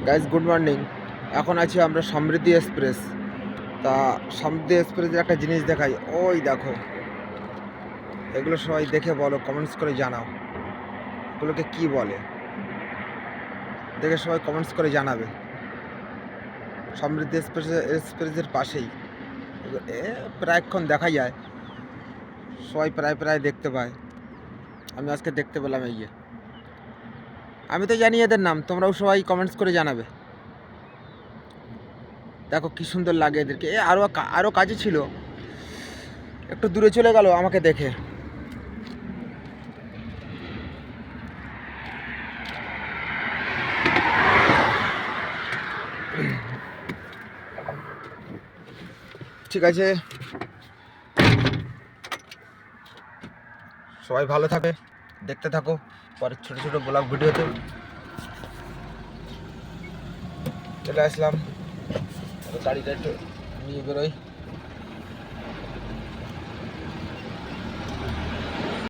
Guys good morning. এখন আছি আমরা সমৃদ্ধি এক্সপ্রেস। তা সমৃদ্ধি এক্সপ্রেসের একটা জিনিস দেখাই, ওই দেখো। এগুলো সবাই দেখে বলো, কমেন্টস করে জানাও এগুলোকে কি বলে। দেখে সবাই কমেন্টস করে জানাবে। সমৃদ্ধি এক্সপ্রেসের পাশেই প্রায়ক্ষণ দেখা যায়, সবাই প্রায় দেখতে পায়। আমি আজকে দেখতে পেলাম এই যে। আমি তো জানি এদের নাম, তোমরাও সবাই কমেন্টস করে জানাবে। দেখো কি সুন্দর লাগে এদেরকে। আরও কাজে ছিল, একটু দূরে চলে গেল আমাকে দেখে। ঠিক আছে, সবাই ভালো থাকে, দেখতে থাকো পরের ছোট ছোট ব্লগ ভিডিওতে। চলে আসলাম, গাড়িটা একটু নিয়ে বেরোই।